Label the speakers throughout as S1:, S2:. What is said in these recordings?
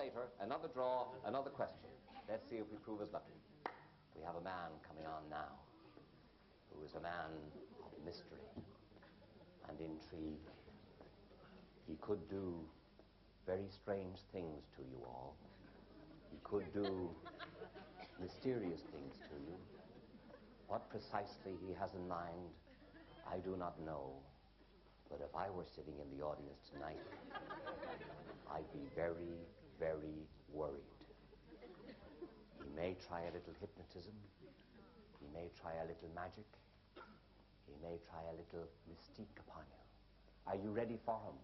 S1: later, another draw, another question. Let's see if we prove us lucky. We have a man coming on now who is a man of mystery and intrigue. He could do very strange things to you all. He could do mysterious things to you. What precisely he has in mind, I do not know. But if I were sitting in the audience tonight, I'd be very, very worried. He may try a little hypnotism. He may try a little magic. He may try a little mystique upon you. Are you ready for him?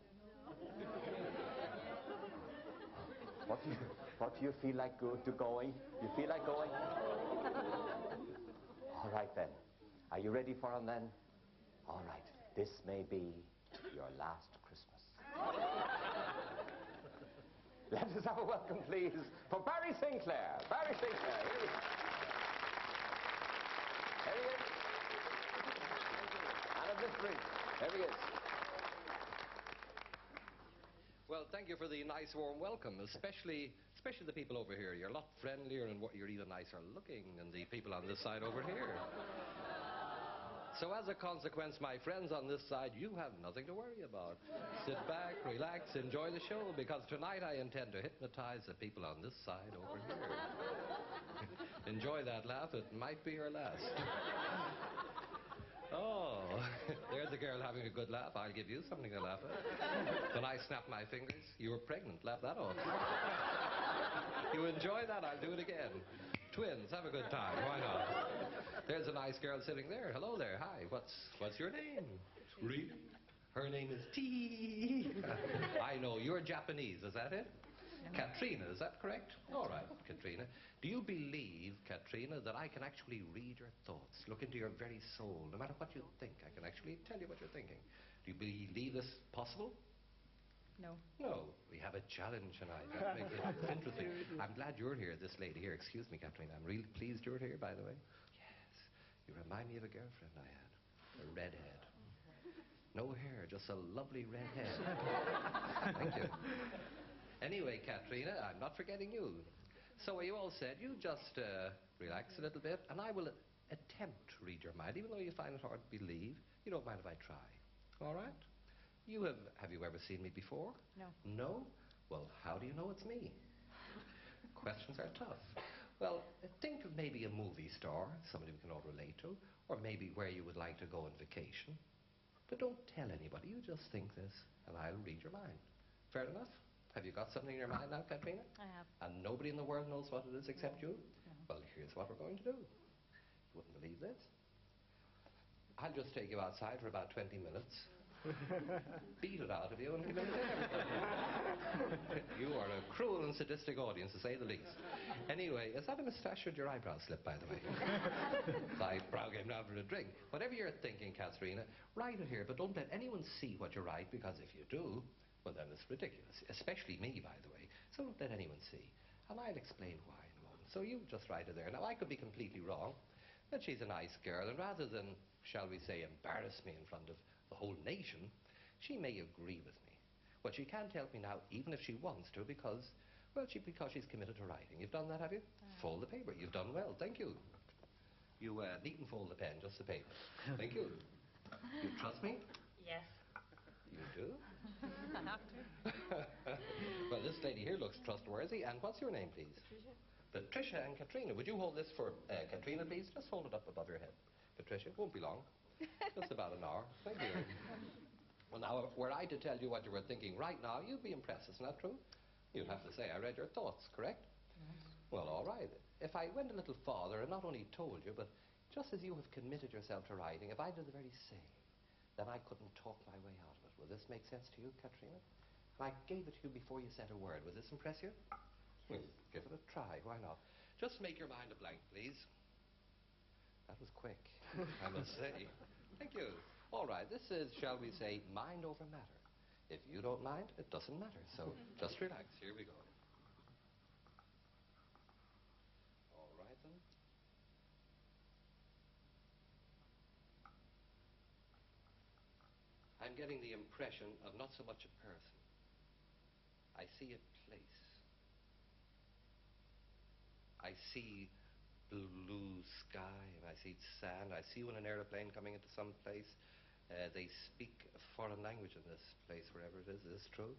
S1: What do you feel like going? You feel like going? All right then. Are you ready for him then? All right. This may be your last Christmas. Let us have a welcome, please, for Barry Sinclair. Barry Sinclair. Here he is. There he is. And a mystery. There he is.
S2: Well, thank you for the nice, warm welcome, especially the people over here. You're a lot friendlier and you're even nicer looking than the people on this side over here. So as a consequence, my friends on this side, you have nothing to worry about. Sit back, relax, enjoy the show, because tonight I intend to hypnotize the people on this side over here. Enjoy that laugh. It might be your last. Oh, there's a girl having a good laugh. I'll give you something to laugh at. When I snap my fingers, you were pregnant. Laugh that off. You enjoy that? I'll do it again. Twins, have a good time. Why not? There's a nice girl sitting there. Hello there. Hi. What's your name? Really? Her name is T. I know. You're Japanese. Is that it? No. Katrina, is that correct? All right, Katrina. Do you believe, Katrina, that I can actually read your thoughts, look into your very soul, no matter what you think? I can actually tell you what you're thinking. Do you believe this possible?
S3: No.
S2: No. We have a challenge tonight. That makes it interesting. I'm glad you're here, this lady here. Excuse me, Katrina. I'm really pleased you're here, by the way. Yes. You remind me of a girlfriend I had. A redhead. No hair, just a lovely red head. Thank you. Anyway, Katrina, I'm not forgetting you. So are you all said? You just relax a little bit, and I will attempt to read your mind, even though you find it hard to believe. You don't mind if I try. All right? Have you ever seen me before?
S3: No.
S2: No? Well, how do you know it's me? Questions are tough. Well, think of maybe a movie star, somebody we can all relate to, or maybe where you would like to go on vacation. But don't tell anybody. You just think this, and I'll read your mind. Fair enough? Have you got something in your mind now, Katrina?
S3: I have.
S2: And nobody in the world knows what it is except you?
S3: No.
S2: Well, here's what we're going to do. You wouldn't believe this. I'll just take you outside for about 20 minutes. Beat it out of you and give it to everybody. You are a cruel and sadistic audience, to say the least. Anyway, is that a moustache or your eyebrow slip, by the way? My brow came down for a drink. Whatever you're thinking, Katrina, write it here, but don't let anyone see what you write, because if you do, well, then it's ridiculous. Especially me, by the way. So don't let anyone see. And I'll explain why in a moment. So you just write it there. Now, I could be completely wrong, but she's a nice girl, and rather than, shall we say, embarrass me in front of the whole nation, she may agree with me. Well, she can't help me now, even if she wants to, because she's committed to writing. You've done that, have you? Fold the paper. You've done well. Thank you. You needn't fold the pen, just the paper. Thank you. You trust me?
S3: Yes.
S2: You do?
S3: I have to.
S2: Well, this lady here looks trustworthy. And what's your name, please?
S3: Patricia.
S2: Patricia and Katrina. Would you hold this for Katrina, please? Just hold it up above your head. Patricia, won't be long. Just about an hour. Thank you. Well, now, were I to tell you what you were thinking right now, you'd be impressed. Isn't that true? You'd have to say I read your thoughts, correct?
S3: Yes.
S2: Well, all right. If I went a little farther and not only told you, but just as you have committed yourself to writing, if I did the very same, then I couldn't talk my way out of it. Will this make sense to you, Katrina? If I gave it to you before you said a word, would this impress you? Well, give it a try. Why not? Just make your mind a blank, please. That was quick, I must say. Thank you. All right, this is, shall we say, mind over matter. If you don't mind, it doesn't matter. So just relax. Here we go. All right, then. I'm getting the impression of not so much a person. I see a place. I see blue sky and I see sand. I see you in an aeroplane coming into some place. They speak a foreign language in this place, wherever it is. Is this true?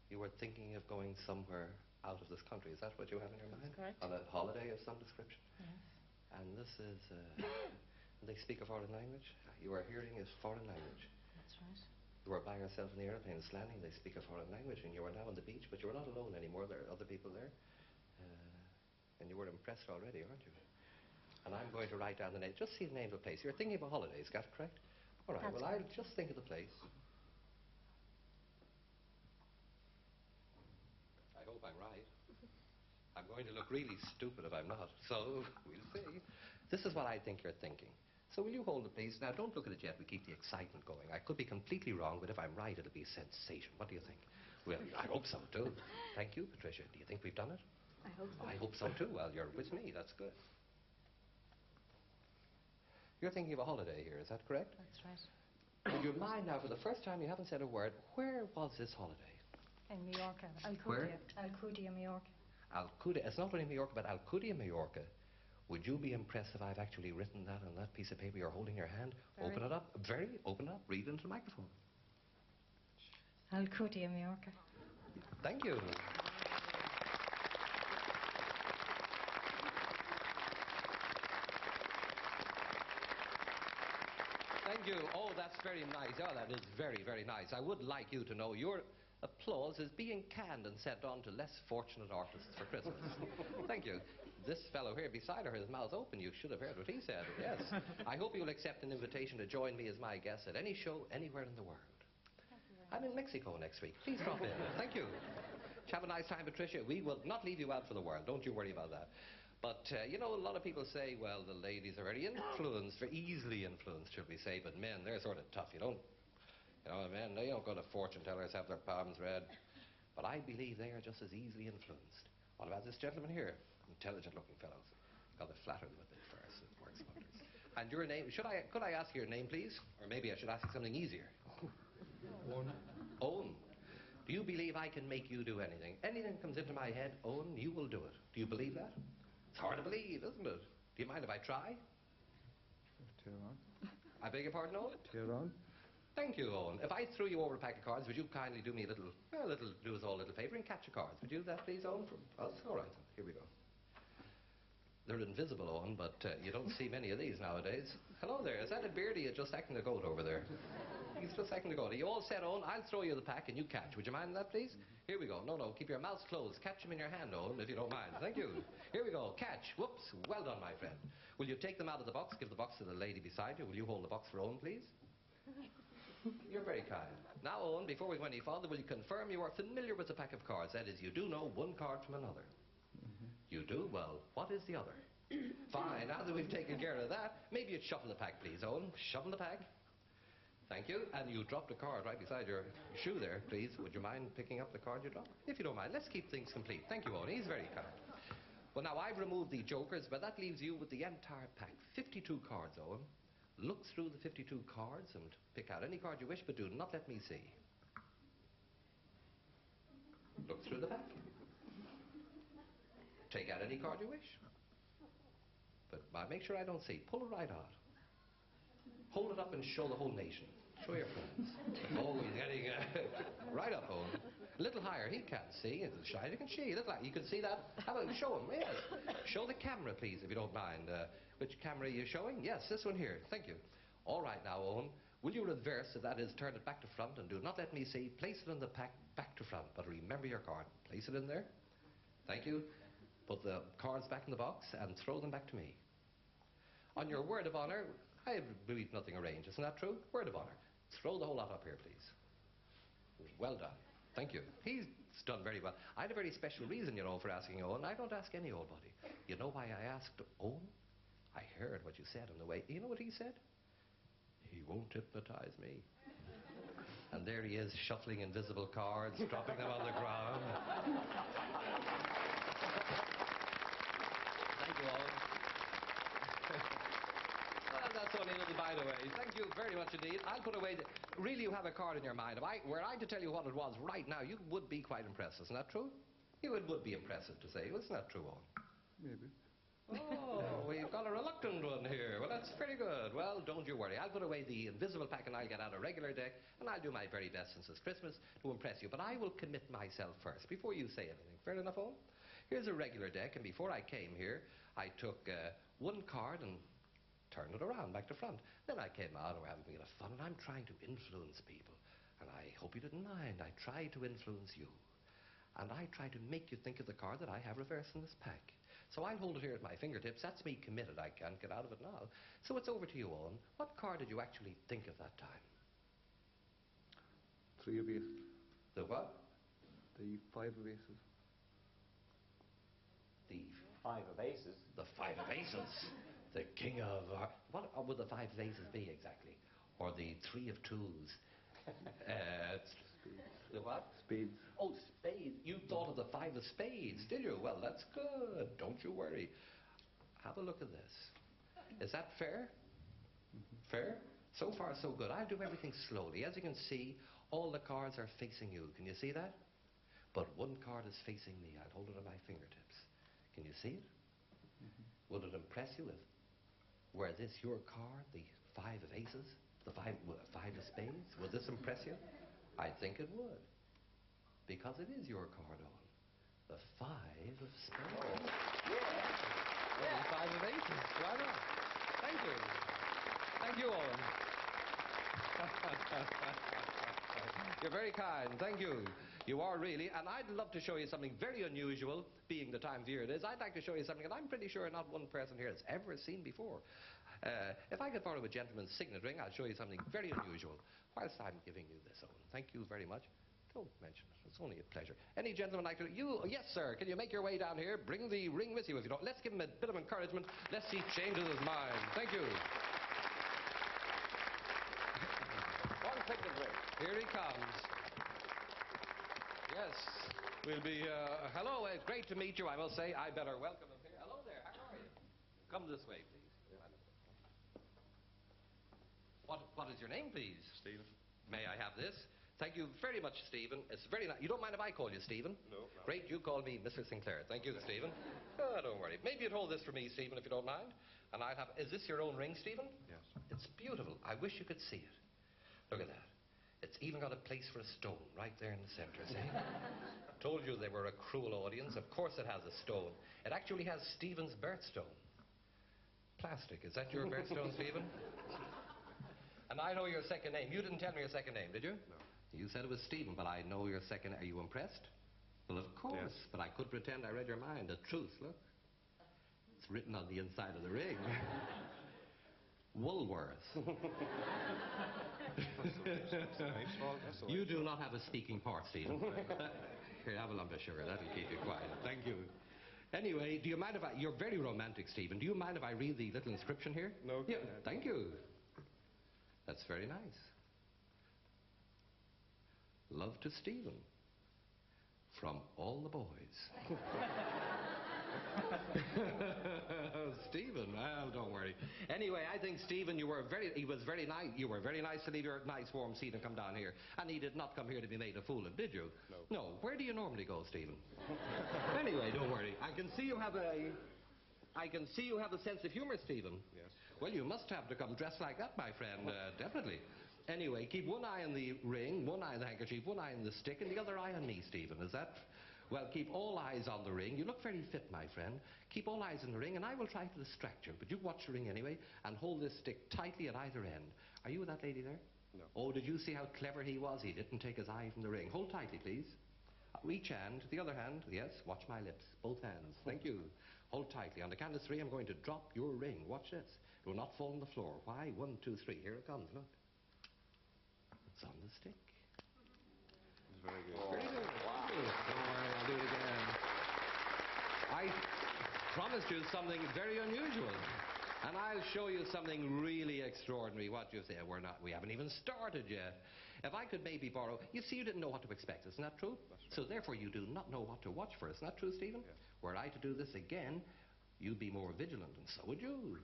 S2: You were thinking of going somewhere out of this country. Is that what you have in your mind?
S3: That's correct.
S2: On a holiday of some description?
S3: Yes.
S2: And this is... they speak a foreign language? You are hearing a foreign language.
S3: That's right.
S2: You are by yourself in the airplane, it's landing. They speak a foreign language, and you are now on the beach, but you are not alone anymore. There are other people there. And you were impressed already, aren't you? And I'm going to write down the name. Just see the name of the place. You're thinking of a holiday, is that correct? All right,
S3: That's
S2: well, I'll
S3: correct.
S2: just think of the place. I hope I'm right. I'm going to look really stupid if I'm not. So, we'll see. This is what I think you're thinking. So will you hold it, please? Now, don't look at it yet. We keep the excitement going. I could be completely wrong, but if I'm right, it'll be a sensation. What do you think? Well, I hope so, too. Thank you, Patricia. Do you think we've done it?
S3: I hope so.
S2: I hope so, too. Well, you're with me. That's good. You're thinking of a holiday here, is that correct?
S3: That's right.
S2: In your mind now, for the first time, you haven't said a word. Where was this holiday?
S3: In Mallorca. Alcudia.
S2: Where?
S3: Alcudia, Mallorca.
S2: Alcudia. It's not only Mallorca, but Alcudia, Mallorca. Would you be impressed if I've actually written that on that piece of paper you're holding in your hand?
S3: Very.
S2: Open it up. Open it up. Read it into the microphone.
S3: Alcudia, Mallorca.
S2: Thank you. Thank you. Oh, that's very nice. Oh, that is very, very nice. I would like you to know your applause is being canned and sent on to less fortunate artists for Christmas. Thank you. This fellow here beside her, his mouth open. You should have heard what he said. Yes. I hope you'll accept an invitation to join me as my guest at any show anywhere in the world. I'm in Mexico next week. Please drop in. Thank you. Have a nice time, Patricia. We will not leave you out for the world. Don't you worry about that. But, you know, a lot of people say, well, the ladies are very influenced, very easily influenced, should we say. But men, they're sort of tough. You know, men, they don't go to fortune tellers, have their palms read. But I believe they are just as easily influenced. What about this gentleman here? Intelligent-looking fellows. Got to flatter them a bit first. It works wonders. And your name, could I ask your name, please? Or maybe I should ask you something easier.
S4: Owen.
S2: Owen. Do you believe I can make you do anything? Anything comes into my head, Owen, you will do it. Do you believe that? It's hard to believe, isn't it? Do you mind if I try? I beg your pardon, Owen? Thank you, Owen. If I threw you over a pack of cards, would you kindly do me do us all a little favor and catch a card? Would you do that, please, Owen? For us? All right, here we go. They're invisible, Owen, but you don't see many of these nowadays. Hello there. Is that a beard or you just acting a goat over there? He's just acting a goat. Are you all set, Owen? I'll throw you the pack and you catch. Would you mind that, please? Here we go. No, keep your mouth closed. Catch him in your hand, Owen, if you don't mind. Thank you. Here we go. Catch. Whoops. Well done, my friend. Will you take them out of the box? Give the box to the lady beside you. Will you hold the box for Owen, please? You're very kind. Now, Owen, before we go any further, will you confirm you are familiar with the pack of cards? That is, you do know one card from another. You do? Well, what is the other? Fine. Now that we've taken care of that, maybe you'd shuffle the pack, please, Owen. Shuffle the pack. Thank you. And you dropped a card right beside your shoe there, please. Would you mind picking up the card you dropped? If you don't mind. Let's keep things complete. Thank you, Owen. He's very kind. Well, now, I've removed the jokers, but that leaves you with the entire pack. 52 cards, Owen. Look through the 52 cards and pick out any card you wish, but do not let me see. Look through the pack. Take out any card you wish. But make sure I don't see. Pull it right out. Hold it up and show the whole nation. Show your friends. Oh, he's getting right up, Owen. A little higher. He can't see. It's shiny. Can she? You can see that? How about show him? Yes. Show the camera, please, if you don't mind. Which camera are you showing? Yes, this one here. Thank you. All right now, Owen. Will you reverse it? That is, turn it back to front and do not let me see. Place it in the pack back to front. But remember your card. Place it in there. Thank you. Put the cards back in the box and throw them back to me. On your word of honor, I believe nothing arranged. Isn't that true? Word of honor. Throw the whole lot up here, please. Well done. Thank you. He's done very well. I had a very special reason, for asking Owen. I don't ask any old body. You know why I asked Owen? I heard what you said on the way. You know what he said? He won't hypnotize me. And there he is, shuffling invisible cards, dropping them on the ground. Thank you, Owen. Well, that's only a little by the way. Thank you very much indeed. I'll put away really, you have a card in your mind. Were I to tell you what it was right now, you would be quite impressed. Isn't that true? It would be impressive to say. Isn't that true, Owen?
S4: Maybe.
S2: Oh, we've got a reluctant one here. Well, that's very good. Well, don't you worry. I'll put away the invisible pack and I'll get out a regular deck and I'll do my very best since it's Christmas to impress you. But I will commit myself first before you say anything. Fair enough, Owen? Here's a regular deck, and before I came here, I took one card and turned it around back to front. Then I came out and we're having a bit of fun, and I'm trying to influence people. And I hope you didn't mind. I tried to influence you. And I tried to make you think of the card that I have reversed in this pack. So I'll hold it here at my fingertips. That's me committed. I can't get out of it now. So it's over to you, Owen. What card did you actually think of that time?
S4: 3 of aces.
S2: The what?
S4: The 5 of aces.
S2: The
S1: 5 of aces.
S2: The 5 of aces. The king of... what would the 5 of aces be exactly? Or the 3 of twos? The what?
S4: Spades.
S2: Oh, spades. You thought of the 5 of spades, did you? Well, that's good. Don't you worry. Have a look at this. Is that fair? Fair? So far, so good. I'll do everything slowly. As you can see, all the cards are facing you. Can you see that? But one card is facing me. I'll hold it at my fingertips. Can you see it? Will it impress you? Were this your card, the 5 of aces? The 5 of spades? Will this impress you? I think it would. Because it is your card, Owen. The 5 of spades.
S1: Oh. Yeah.
S2: The 5 of aces. Why not? Thank you. Thank you, Owen. You're very kind. Thank you. You are really. And I'd love to show you something very unusual, being the time of year it is. I'd like to show you something that I'm pretty sure not one person here has ever seen before. If I could borrow a gentleman's signet ring, I'll show you something very unusual. Whilst I'm giving you this, Owen. Thank you very much. Don't mention it. It's only a pleasure. Any gentleman like to... You... Yes, sir. Can you make your way down here? Bring the ring with you if you don't. Let's give him a bit of encouragement. Let's see if he changes his mind. Thank you.
S1: One signet ring.
S2: Here he comes. Yes. We'll be... hello. It's great to meet you, I must say. I better welcome him here. Hello there. How are you? Come this way, please. What is your name, please?
S5: Stephen.
S2: May I have this? Thank you very much, Stephen. It's very nice. You don't mind if I call you Stephen?
S5: No.
S2: Great, you call me Mr. Sinclair. Thank you, Stephen. Oh, don't worry. Maybe you'd hold this for me, Stephen, if you don't mind. And I'll have... Is this your own ring, Stephen?
S5: Yes.
S2: It's beautiful. I wish you could see it. Look at that. It's even got a place for a stone right there in the center, see? Told you they were a cruel audience. Of course it has a stone. It actually has Stephen's birthstone. Plastic. Is that your birthstone, Stephen? And I know your second name. You didn't tell me your second name, did you?
S5: No.
S2: You said it was Stephen, but I know your second... Are you impressed? Well, of course.
S5: Yes.
S2: But I could pretend I read your mind. The truth, look. It's written on the inside of the ring. Woolworth. You do not have a speaking part, Stephen. Here, have a lump of sugar. That'll keep you quiet. Thank you. Anyway, do you mind if I... You're very romantic, Stephen. Do you mind if I read the little inscription here?
S5: No.
S2: Yeah, thank you. That's very nice. Love to Stephen. From all the boys. Stephen, well, don't worry. Anyway, I think, Stephen, you were very nice. You were very nice to leave your nice warm seat and come down here. And he did not come here to be made a fool of, did you?
S5: No.
S2: No. Where do you normally go, Stephen? Anyway, don't worry. I can see you have a sense of humor, Stephen.
S5: Yes.
S2: Well, you must have to come dressed like that, my friend. Definitely. Anyway, keep one eye on the ring, one eye on the handkerchief, one eye on the stick, and the other eye on me, Stephen. Is that... Well, keep all eyes on the ring. You look very fit, my friend. Keep all eyes on the ring, and I will try to distract you. But you watch the ring anyway, and hold this stick tightly at either end. Are you with that lady there?
S5: No.
S2: Oh, did you see how clever he was? He didn't take his eye from the ring. Hold tightly, please. Each hand, the other hand. Yes, watch my lips. Both hands. Thank you. Hold tightly. On the count of 3, I'm going to drop your ring. Watch this. It will not fall on the floor. Why? 1, 2, 3. Here it comes. Look. It's on the stick.
S5: It's very good.
S2: Very good. Wow. Don't worry, I'll do it again. I promised you something very unusual. And I'll show you something really extraordinary. What do you say? We haven't even started yet. If I could maybe borrow... You see, you didn't know what to expect. Isn't that true?
S5: That's right.
S2: So therefore, you do not know what to watch for. Isn't that true, Stephen?
S5: Yes.
S2: Were I to do this again, you'd be more vigilant, and so would you.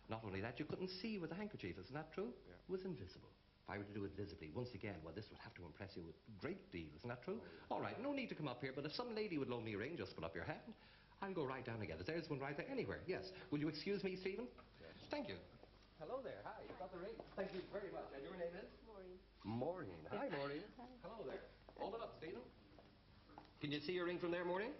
S2: Not only that, you couldn't see with the handkerchief. Isn't that true?
S5: Yeah.
S2: It was invisible. If I were to do it visibly, once again, well, this would have to impress you a great deal. Isn't that true?
S5: Oh, yeah.
S2: All right, no need to come up here, but if some lady would loan me a ring, just put up your hand. I'll go right down again. There's one right there. Anywhere, yes. Will you excuse me, Stephen?
S5: Yes.
S2: Thank you. Hello there. Hi. You got the ring? Thank you very much. And your name is?
S6: Maureen.
S2: Maureen. Hi, Maureen. Hello there. Hold it up, Stephen. Can you see your ring from there, Maureen?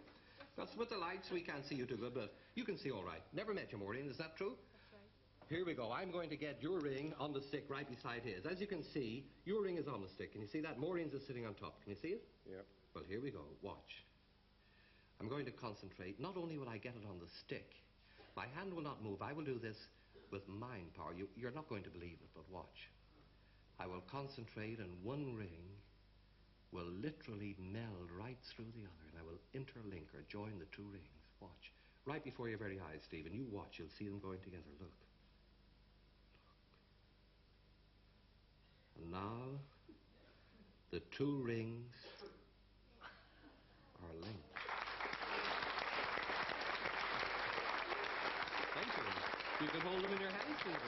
S2: That's with the lights. We can't see you too good, but you can see all right. Never met you, Maureen. Is that true?
S6: That's right.
S2: Here we go. I'm going to get your ring on the stick right beside his. As you can see, your ring is on the stick. Can you see that? Maureen's is sitting on top. Can you see it?
S5: Yep.
S2: Well, here we go. Watch. I'm going to concentrate. Not only will I get it on the stick, my hand will not move. I will do this with mind power. You're not going to believe it, but watch. I will concentrate, and one ring will literally meld right through the other, and I will interlink or join the two rings. Watch. Right before your very eyes, Stephen. You watch. You'll see them going together. Look. And now, the two rings are linked. Thank you. You can hold them in your hand, Stephen.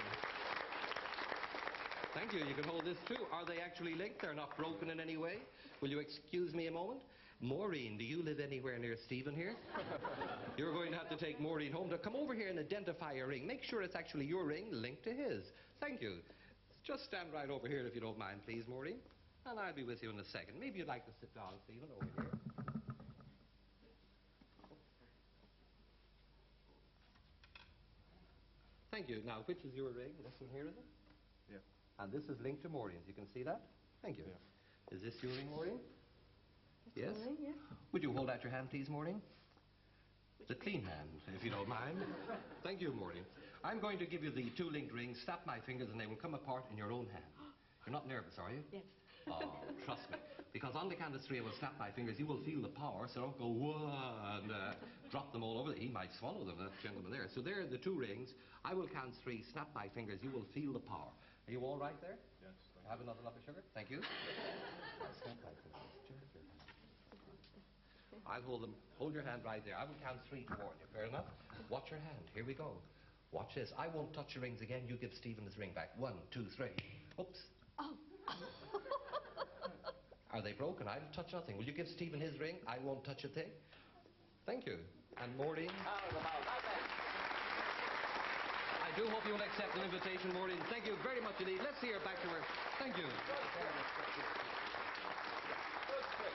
S2: Thank you. You can hold this too. Are they actually linked? They're not broken in any way? Will you excuse me a moment? Maureen, do you live anywhere near Stephen here? You're going to have to take Maureen home to come over here and identify your ring. Make sure it's actually your ring linked to his. Thank you. Just stand right over here if you don't mind, please, Maureen. And I'll be with you in a second. Maybe you'd like to sit down, Stephen, over here. Thank you. Now, which is your ring? This one here, is it?
S5: Yeah.
S2: And this is linked to Maureen's. You can see that? Thank you.
S5: Yeah.
S2: Is this your ring, Maureen? Yes?
S6: Maureen, yeah.
S2: Would you hold out your hand, please, Maureen? The clean hand, if you don't mind. Thank you, Maureen. I'm going to give you the two linked rings. Snap my fingers and they will come apart in your own hand. You're not nervous, are you?
S6: Yes.
S2: Oh, trust me. Because on the count of three, I will snap my fingers. You will feel the power, so don't go, whoa, and drop them all over. He might swallow them, that gentleman there. So there are the two rings. I will count three, snap my fingers. You will feel the power. Are you all right there?
S5: Yes.
S2: Have another lump of sugar? Thank you. I'll hold them. Hold your hand right there. I will count three to warn you. Fair enough? Watch your hand. Here we go. Watch this. I won't touch your rings again. You give Stephen his ring back. 1, 2, 3. Oops.
S6: Oh.
S2: Are they broken? I'll touch nothing. Will you give Stephen his ring? I won't touch a thing. Thank you. And Maureen? I do hope you will accept an invitation, Maureen. Thank you very much indeed. Let's hear it back to her. Thank you.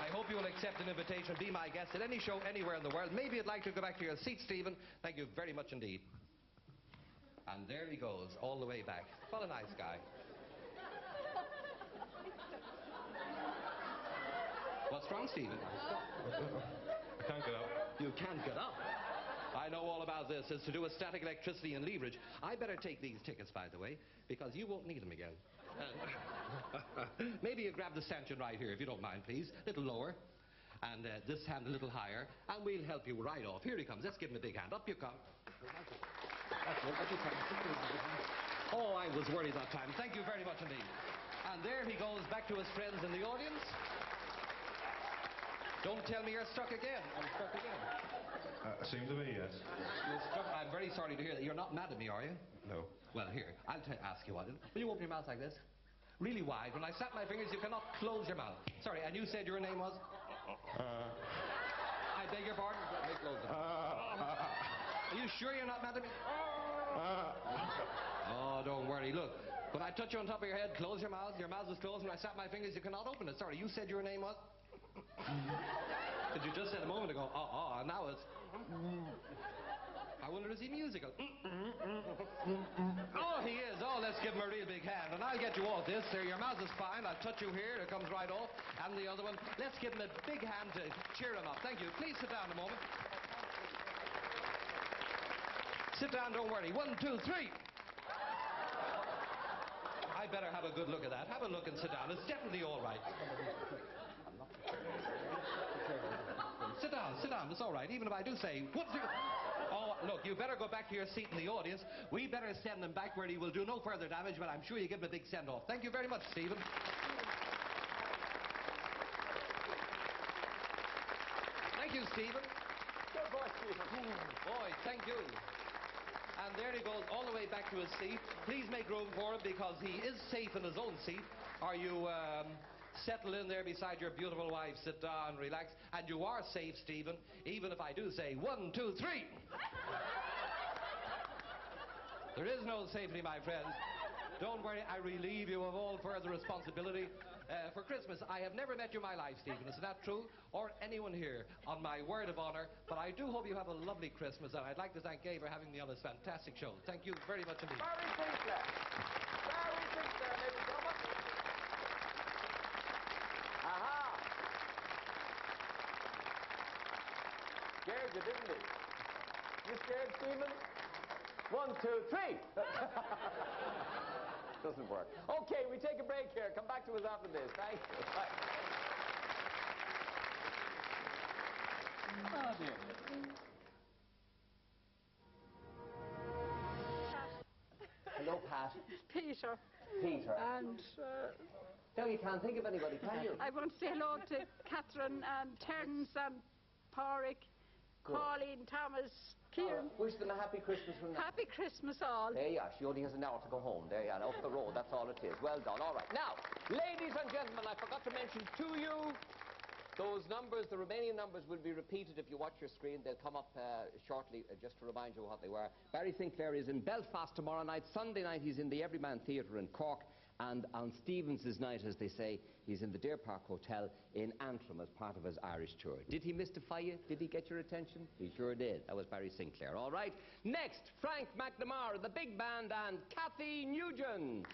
S2: I hope you will accept an invitation, be my guest at any show anywhere in the world. Maybe you'd like to go back to your seat, Stephen. Thank you very much indeed. And there he goes, all the way back. What a nice guy. What's wrong, Stephen?
S5: I can't get up.
S2: You can't get up. I know all about this. It's to do with static electricity and leverage. I better take these tickets, by the way, because you won't need them again. Maybe you grab the stanchion right here, if you don't mind, please. A little lower. And this hand a little higher. And we'll help you right off. Here he comes. Let's give him a big hand. Up you come. Oh, I was worried that time. Thank you very much indeed. And there he goes back to his friends in the audience. Don't tell me you're stuck again. I'm stuck again.
S5: Seems to be, yes.
S2: You're stuck. I'm very sorry to hear that. You're not mad at me, are you?
S5: No.
S2: Well, here, I'll ask you what. Will you open your mouth like this? Really wide. When I snap my fingers, you cannot close your mouth. Sorry, and you said your name was? I beg your pardon? Let me close it. Are you sure you're not mad at me? Oh, don't worry. Look, when I touch you on top of your head, close your mouth. Your mouth is closed. When I snap my fingers, you cannot open it. Sorry, you said your name was? Did you just said a moment ago, and now it's... I wonder, is he musical? Oh, he is. Oh, let's give him a real big hand. And I'll get you off this. There, your mouth is fine. I'll touch you here. It comes right off. And the other one. Let's give him a big hand to cheer him up. Thank you. Please sit down a moment. Sit down, don't worry. 1, 2, 3. I better have a good look at that. Have a look and sit down. It's definitely all right. Sit down, sit down. It's all right. Even if I do say, what's it? Oh, look, you better go back to your seat in the audience. We better send him back where he will do no further damage, but I'm sure you give him a big send-off. Thank you very much, Stephen. Thank you, Stephen.
S1: Good boy, Stephen.
S2: Boy, thank you. And there he goes all the way back to his seat. Please make room for him because he is safe in his own seat. Are you Settle in there beside your beautiful wife. Sit down, relax. And you are safe, Stephen, even if I do say 1, 2, 3. There is no safety, my friends. Don't worry, I relieve you of all further responsibility. For Christmas, I have never met you in my life, Stephen. Is that true? Or anyone here, on my word of honor. But I do hope you have a lovely Christmas, and I'd like to thank Gay for having me on this fantastic show. Thank you very much indeed.
S1: Barry Sinclair. Barry Sinclair, ladies and gentlemen. Aha! Scared you, didn't he? You scared, Stephen? 1, 2, 3. Doesn't work. Okay, we take a break here. Come back to us after this. Thank you. Bye. Oh, dear. Hello, Pat.
S6: Peter.
S1: Peter.
S6: And
S1: No, you can't think of anybody, can you?
S6: I want to say hello to Catherine and Terence and Porrick,
S1: Good.
S6: Pauline, Thomas, Kieran.
S1: Wish them a happy Christmas from now.
S6: Happy Christmas all.
S1: There you are. She only has an hour to go home. There you are. Up the road. That's all it is. Well done. All right. Now, ladies and gentlemen, I forgot to mention to you those numbers, the Romanian numbers will be repeated if you watch your screen. They'll come up shortly, just to remind you what they were. Barry Sinclair is in Belfast tomorrow night. Sunday night, he's in the Everyman Theatre in Cork. And on Stevens' night, as they say, he's in the Deer Park Hotel in Antrim as part of his Irish tour. Did he mystify you? Did he get your attention? He sure did. That was Barry Sinclair. All right. Next, Frank McNamara, the big band, and Kathy Nugent.